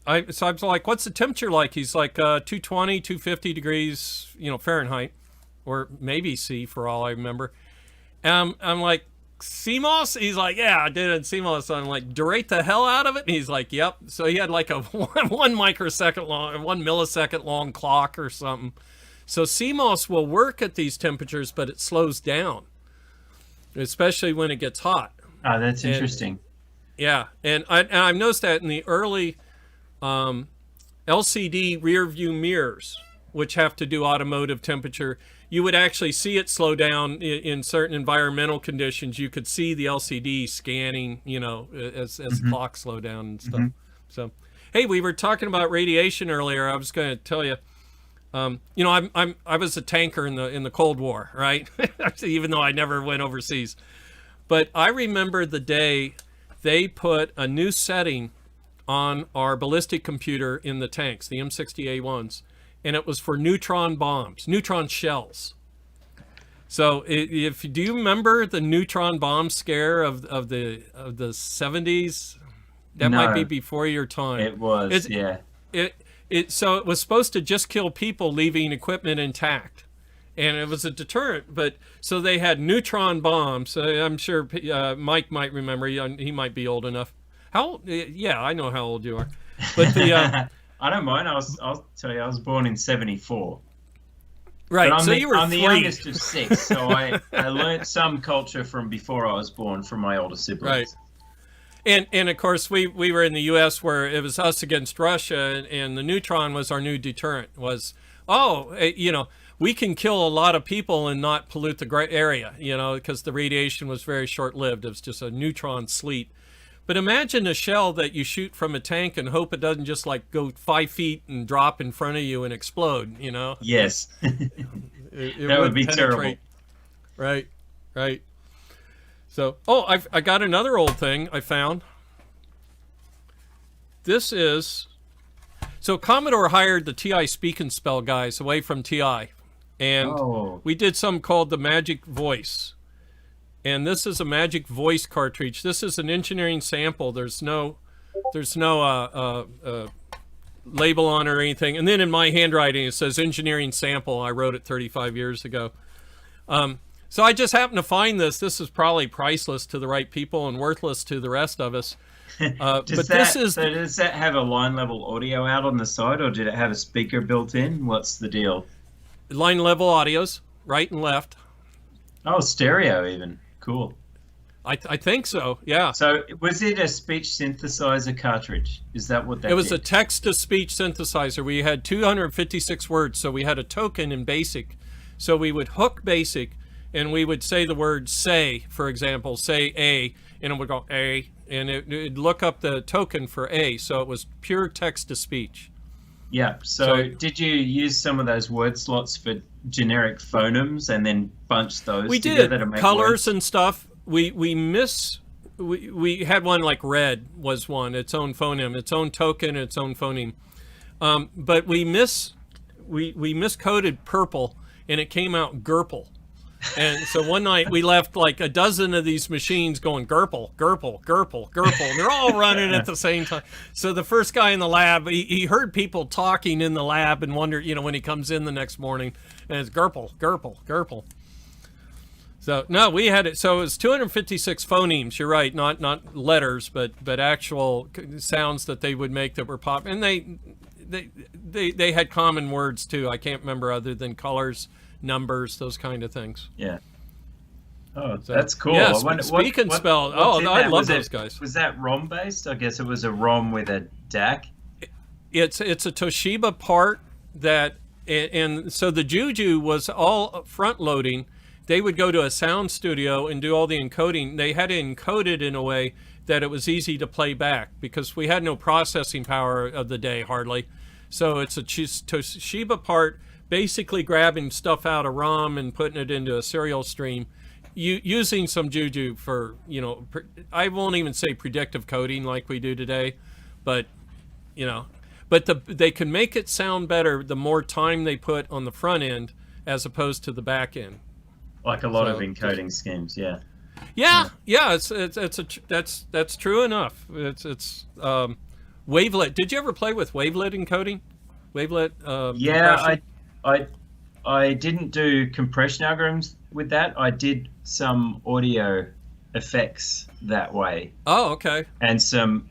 I was like, "What's the temperature like?" He's like 220, 250 degrees, Fahrenheit, or maybe C for all I remember. I'm like, CMOS? He's like, yeah, I did it in CMOS. I'm like, durate the hell out of it? And he's like, yep. So he had like a 1 millisecond long clock or something. So CMOS will work at these temperatures, but it slows down, especially when it gets hot. Oh, that's interesting. Yeah, and I've noticed that in the early LCD rear view mirrors, which have to do automotive temperature, you would actually see it slow down in certain environmental conditions. You could see the LCD scanning, as the clock slow down and stuff. So, hey, we were talking about radiation earlier. I was going to tell you, I was a tanker in the Cold War, right? Even though I never went overseas, but I remember the day they put a new setting on our ballistic computer in the tanks, the M60A1s. And it was for neutron bombs, neutron shells. So if do you remember the neutron bomb scare of the 70s? That might be No, before your time. it was, It's, yeah. so it was supposed to just kill people leaving equipment intact, and it was a deterrent. But so they had neutron bombs. I'm sure Mike might remember. He might be old enough. How old? Yeah, I know how old you are. But the I don't mind. I'll tell you, I was born in '74. right. But So you were I'm the 3. youngest of 6, so I learned some culture from before I was born from my older siblings. Right. And of course we were in the U.S. where it was us against Russia, and the neutron was our new deterrent. Was we can kill a lot of people and not pollute the great area, because the radiation was very short-lived. It was just a neutron sleet. But imagine a shell that you shoot from a tank and hope it doesn't just like go 5 feet and drop in front of you and explode. Yes, It that would be terrible. Right. So, I got another old thing I found. This is, so Commodore hired the TI Speak and Spell guys away from TI, and we did something called the Magic Voice. And this is a Magic Voice cartridge. This is an engineering sample. There's no label on it or anything. And then in my handwriting it says engineering sample. I wrote it 35 years ago. So I just happened to find this. This is probably priceless to the right people and worthless to the rest of us. Does that have a line level audio out on the side, or did it have a speaker built in? What's the deal? Line level audios, right and left. Oh, stereo even. Cool. I think so, yeah. So was it a speech synthesizer cartridge? Is that what that It was did? a text-to-speech synthesizer. We had 256 words, so we had a token in BASIC. So we would hook BASIC, and we would say the word say, for example, say A, and it would go A, and it'd look up the token for A, so it was pure text-to-speech. Yeah, so did you use some of those word slots for generic phonemes and then bunch those together to make colors words? And stuff. We had one like red was one, its own phoneme, its own token, its own phoneme. But we miscoded purple, and it came out Gurple. And so one night we left like a dozen of these machines going Gurple, Gurple, Gurple, Gurple, and they're all running at the same time. So the first guy in the lab, he heard people talking in the lab and wondered, when he comes in the next morning, and it's Gurple, Gurple, Gurple. So no, we had it. So it was 256 phonemes. You're right, not letters, but actual sounds that they would make that were pop. And they had common words too. I can't remember other than colors, numbers, those kind of things. Yeah. Oh, so, that's cool. Yeah, Speak and Spell. I love those guys. Was that ROM based? I guess it was a ROM with a DAC. It's a Toshiba part that, and so the Juju was all front loading. They would go to a sound studio and do all the encoding. They had it encoded in a way that it was easy to play back because we had no processing power of the day hardly. So it's a Toshiba part, basically grabbing stuff out of ROM and putting it into a serial stream, using some Juju for, I won't even say predictive coding like we do today, but, they can make it sound better the more time they put on the front end as opposed to the back end. Like a lot of encoding schemes, yeah. Yeah. That's true enough. It's wavelet. Did you ever play with wavelet encoding? Wavelet. Yeah, I didn't do compression algorithms with that. I did some audio effects that way. Oh, okay. And some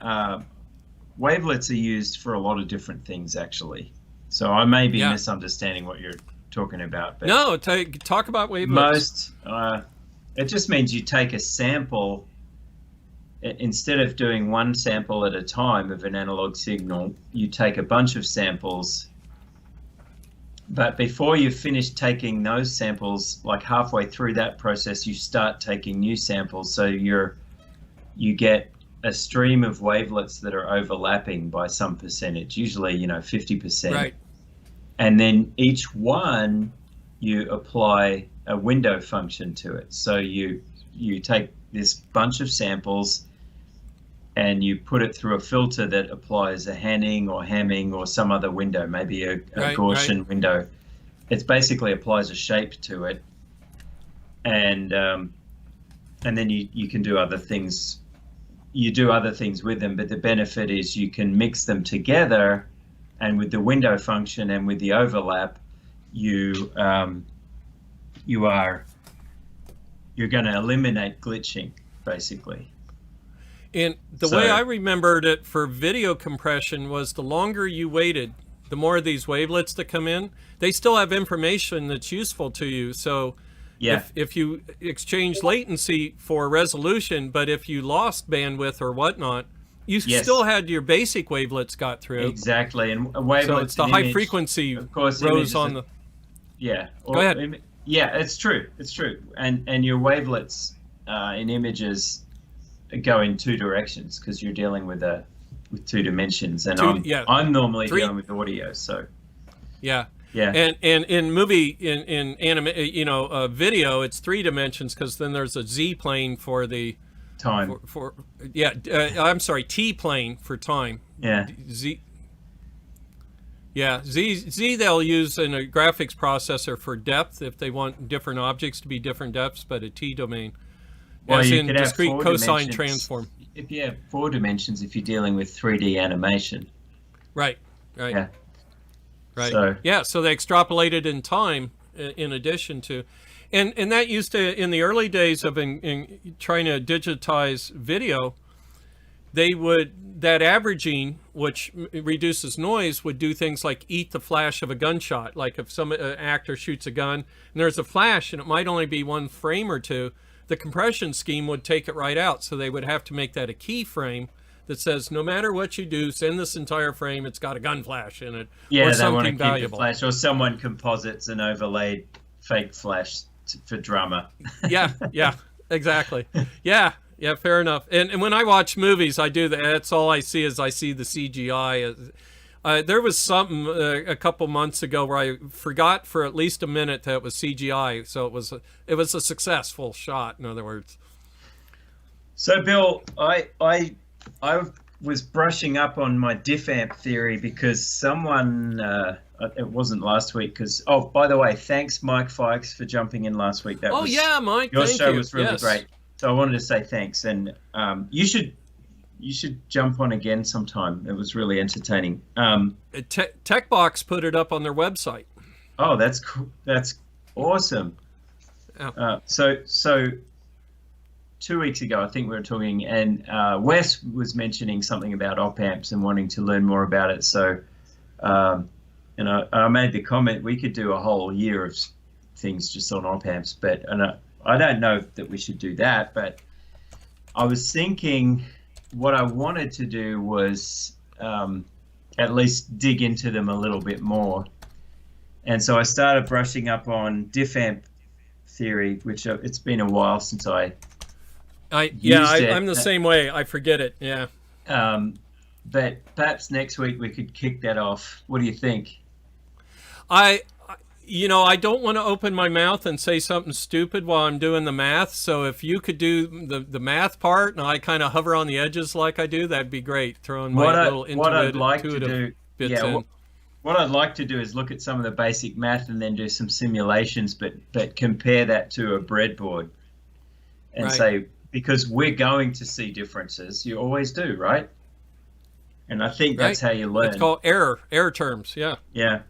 wavelets are used for a lot of different things, actually. So I may be misunderstanding what you're talking about. But no, talk about wavelets. It just means you take a sample. Instead of doing one sample at a time of an analog signal, you take a bunch of samples. But before you finish taking those samples, like halfway through that process, you start taking new samples. So you get a stream of wavelets that are overlapping by some percentage, usually 50%. Right. And then each one you apply a window function to it. So you take this bunch of samples and you put it through a filter that applies a Hanning or Hamming or some other window, maybe a Gaussian window. It basically applies a shape to it. and then you can do other things. You do other things with them, but the benefit is you can mix them together, and with the window function and with the overlap, you're going to eliminate glitching, basically. And the way I remembered it for video compression was the longer you waited, the more of these wavelets that come in, they still have information that's useful to you. So yeah, if you exchange latency for resolution, but if you lost bandwidth or whatnot, you still had your basic wavelets got through. Exactly, and wavelets. So it's the high frequency, of course, rose on the. Yeah. Go ahead. Yeah, it's true. It's true, and your wavelets in images go in two directions because you're dealing with two dimensions, and I'm normally dealing with audio, so. Yeah. Yeah. And in movie, in anime, video, it's 3 dimensions because then there's a Z plane for the time. I'm sorry, T plane for time. Yeah. Z. Yeah, Z they'll use in a graphics processor for depth if they want different objects to be different depths, but a T domain. Well, as you in could discrete have cosine transform. If you have 4 dimensions, if you're dealing with 3D animation. Right. Yeah. Right. So they extrapolated in time in addition to, and that used to, in the early days of in trying to digitize video, that averaging, which reduces noise, would do things like eat the flash of a gunshot. Like if some actor shoots a gun and there's a flash and it might only be 1 frame or 2, the compression scheme would take it right out. So they would have to make that a keyframe that says, no matter what you do, send this entire frame, it's got a gun flash in it, or something valuable. Flash, or someone composites an overlaid fake flash for drama. Yeah, exactly. Yeah, fair enough. And when I watch movies, I do that. That's all I see is I see the CGI. There was something a couple months ago where I forgot for at least a minute that it was CGI, so it was a successful shot, in other words. So, Bill, I was brushing up on my diff amp theory because someone, it wasn't last week, because, by the way, thanks Mike Fikes for jumping in last week. Mike, your show was really great. So I wanted to say thanks, and you should jump on again sometime. It was really entertaining. TechBox put it up on their website. Oh, that's cool. That's awesome. Oh. So 2 weeks ago, I think we were talking, and Wes was mentioning something about op amps and wanting to learn more about it. So, I made the comment we could do a whole year of things just on op amps, but I don't know that we should do that. But I was thinking what I wanted to do was at least dig into them a little bit more, and so I started brushing up on diff amp theory, which it's been a while since I'm the same way. I forget it. Yeah. But perhaps next week we could kick that off. What do you think? I don't want to open my mouth and say something stupid while I'm doing the math. So if you could do the math part and I kind of hover on the edges like I do, that'd be great. Throwing my little intuitive bits in. What I'd like to do is look at some of the basic math and then do some simulations, but compare that to a breadboard and say, because we're going to see differences. You always do, right? And I think that's how you learn. It's called error terms, yeah. Yeah.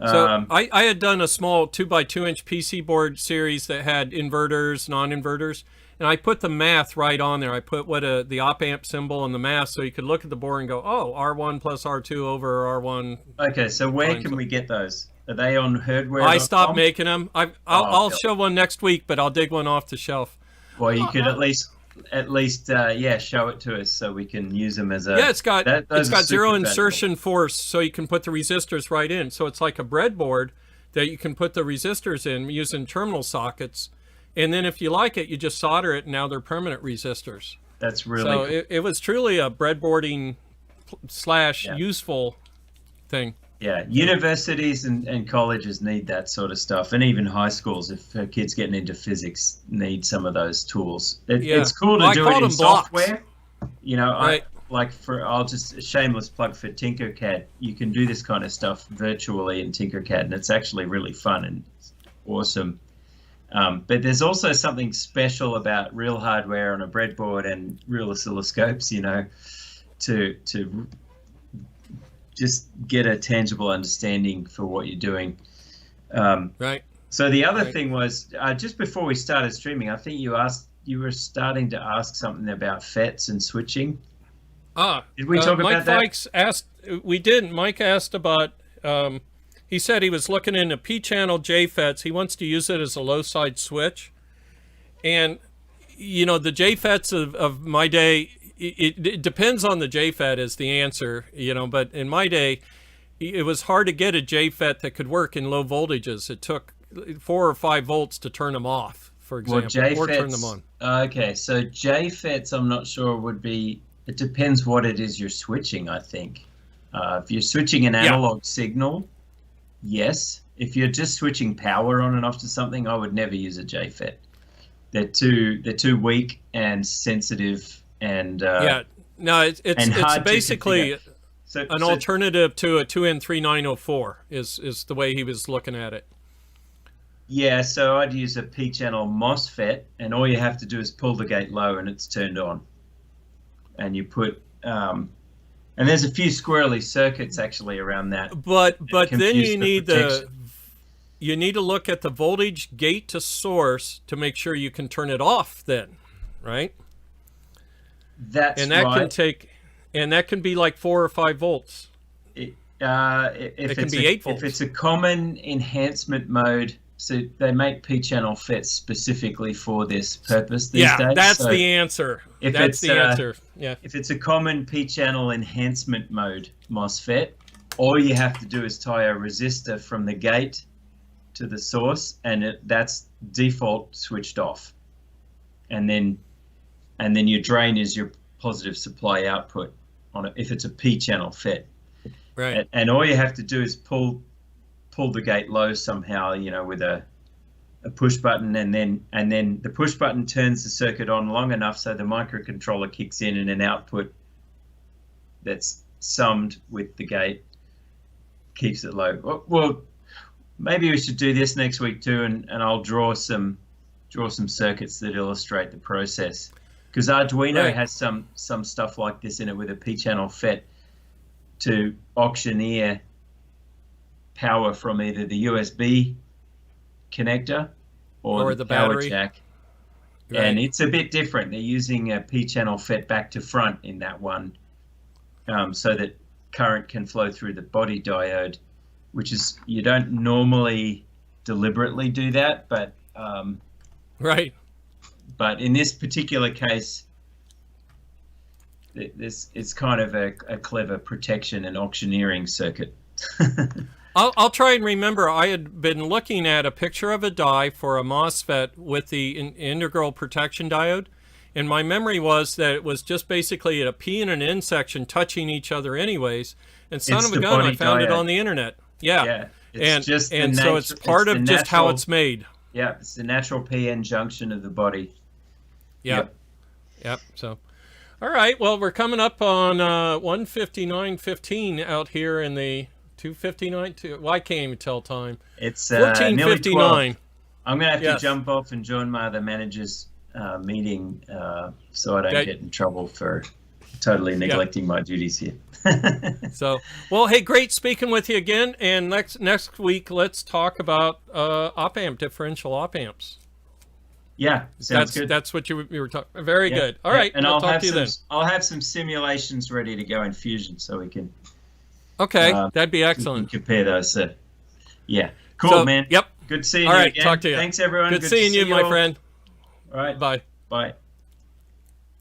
So I had done a small 2x2-inch PC board series that had inverters, non-inverters, and I put the math right on there. I put the op amp symbol and the math so you could look at the board and go, oh, R1 plus R2 over R1. Okay, so where can we get those? Are they on hardware? I stopped making them. I'll show one next week, but I'll dig one off the shelf. Well, you could at least show it to us so we can use them as a... Yeah, it's got zero insertion force, so you can put the resistors right in. So it's like a breadboard that you can put the resistors in using terminal sockets. And then if you like it, you just solder it, and now they're permanent resistors. That's really cool. It was truly a breadboarding / useful thing. Yeah, universities and colleges need that sort of stuff, and even high schools, if kids getting into physics, need some of those tools. It's cool to do it in software. I'll just a shameless plug for Tinkercad. You can do this kind of stuff virtually in Tinkercad, and it's actually really fun and awesome. But there's also something special about real hardware on a breadboard and real oscilloscopes, to just get a tangible understanding for what you're doing. Right. So the other thing was, just before we started streaming, I think you were starting to ask something about FETs and switching. Did we talk about that? Mike asked. We didn't. Mike asked about. He said he was looking into P-channel JFETs. He wants to use it as a low side switch, and the JFETs of my day. It depends on the JFET is the answer. But in my day, it was hard to get a JFET that could work in low voltages. It took 4 or 5 volts to turn them off, for example, or turn them on. Okay, so JFETs, I'm not sure would be. It depends what it is you're switching, I think. If you're switching an analog signal, yes. If you're just switching power on and off to something, I would never use a JFET. They're too weak and sensitive and it's basically an alternative to a 2N3904 is the way he was looking at it. Yeah, so I'd use a P-channel MOSFET, and all you have to do is pull the gate low and it's turned on. And you put, and there's a few squirrely circuits actually around that. But then you need to look at the voltage gate to source to make sure you can turn it off then, right? That can be like 4 or 5 volts. It can be 8 volts. If it's a common enhancement mode. So they make P-channel FETs specifically for this purpose these days. Yeah, that's the answer. That's the answer. Yeah. If it's a common P-channel enhancement mode MOSFET, all you have to do is tie a resistor from the gate to the source, and that's default switched off. And then your drain is your positive supply output on it if it's a P-channel FET. Right. And all you have to do is pull the gate low somehow, with a push button, and then the push button turns the circuit on long enough so the microcontroller kicks in, and an output that's summed with the gate keeps it low. Well, maybe we should do this next week too, and I'll draw some circuits that illustrate the process, because Arduino has some stuff like this in it with a P-channel FET to auctioneer power from either the USB connector or the power battery jack. Right. And it's a bit different. They're using a P-channel FET back to front in that one, so that current can flow through the body diode, which is, you don't normally deliberately do that, but right. But in this particular case, it's kind of a clever protection and auctioneering circuit. I'll try and remember. I had been looking at a picture of a die for a MOSFET with the integral protection diode, and my memory was that it was just basically a P and an N section touching each other anyways. And son of a gun, I found it on the internet. Yeah. So it's part of just how it's made. Yeah, it's the natural PN junction of the body. Yep. So, all right. Well, we're coming up on 1:59:15 out here in the 2:59. Well, I can't even tell time. It's 14:59. I'm gonna have to jump off and join my other manager's meeting, so I don't get in trouble for totally neglecting my duties here. So, well, hey, great speaking with you again. And next week, let's talk about op-amp, differential op-amps. Yeah, sounds good. That's what you were talking. Very good. All right, and I'll talk to you then. I'll have some simulations ready to go in Fusion, so we can. Okay, that'd be excellent. Compare those. Yeah, cool, man. Yep. Good seeing you again. again. Talk to you. Thanks, everyone. Good seeing you, my friend. All right. Bye. Bye.